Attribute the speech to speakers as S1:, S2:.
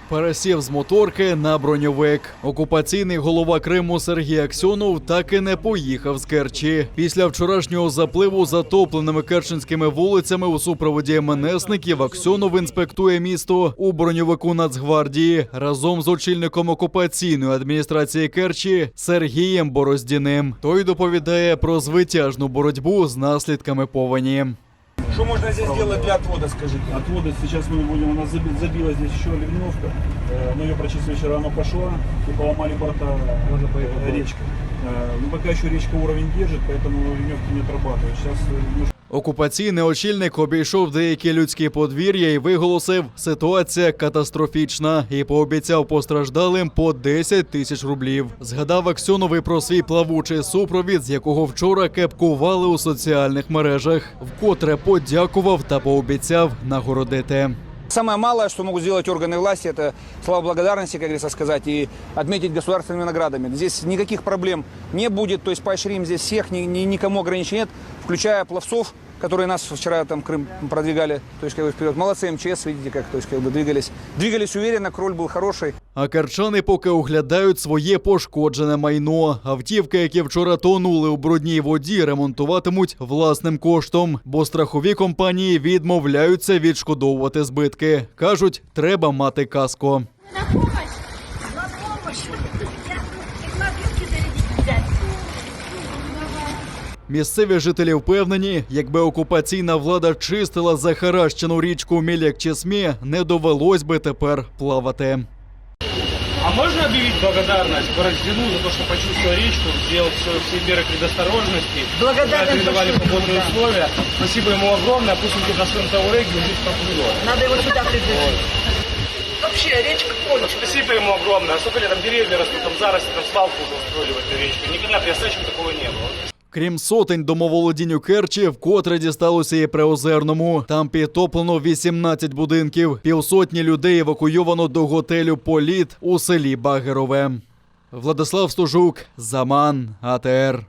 S1: пересів з моторки на броньовик. Окупаційний голова Криму Сергій Аксьонов так і не поїхав з Керчі. Після вчорашнього запливу затопленими керченськими вулицями у супроводі МНСників Аксьонов інспектує місто у броньовику Нацгвардії разом з очільником окупаційної адміністрації Керчі Сергієм Бороздіним. Той доповідає про звитяжну боротьбу з наслідками повені.
S2: Что можно здесь делать для отвода, скажите?
S3: Отводы сейчас мы будем, у нас забила здесь еще ливневка, мы ее прочистили вчера, она пошла, и поломали борта речкой. Но пока еще речка уровень держит, поэтому ливневки не отрабатывают. Сейчас
S1: Окупаційний очільник обійшов деякі людські подвір'я і виголосив – ситуація катастрофічна і пообіцяв постраждалим по 10 тисяч рублів. Згадав Аксьонов і про свій плавучий супровід, з якого вчора кепкували у соціальних мережах. Вкотре подякував та пообіцяв нагородити.
S2: Самое малое, что могут сделать органы власти, это слова благодарности, как говорится, сказать, и отметить государственными наградами. Здесь никаких проблем не будет, то есть поощрим здесь всех, никому ограничений нет, включая пловцов, которые нас вчера там Крым продвигали, то есть как бы вперед. Молодцы МЧС, видите, как, то есть как бы двигались уверенно, кроль был хороший.
S1: А керчани поки оглядають своє пошкоджене майно. Автівки, які вчора тонули у брудній воді, ремонтуватимуть власним коштом, бо страхові компанії відмовляються відшкодовувати збитки. Кажуть, треба мати каско.
S4: На помощь! Я могу взять.
S1: Місцеві жителі впевнені, якби окупаційна влада чистила захаращену річку Мілек-Чесмі, не довелось би тепер плавати.
S5: А можно объявить благодарность Бороздину за то, что почувствовал речку, сделал все меры предосторожности, реализовали погодные условия. Спасибо ему огромное, пусть он тут на своем Тауреге здесь проплывет.
S4: Надо его сюда пригласить. Вообще, речка кончилась.
S5: Спасибо ему огромное. А сколько там деревья растут, там заросли, там свалку уже устроили в эту речку. Никогда при Осадчем такого не было.
S1: Крім сотень домоволодінь у Керчі, вкотре дісталося і Приозерному. Там підтоплено 18 будинків. Півсотні людей евакуйовано до готелю «Політ» у селі Багерове. Владислав Стужук, Заман, АТР.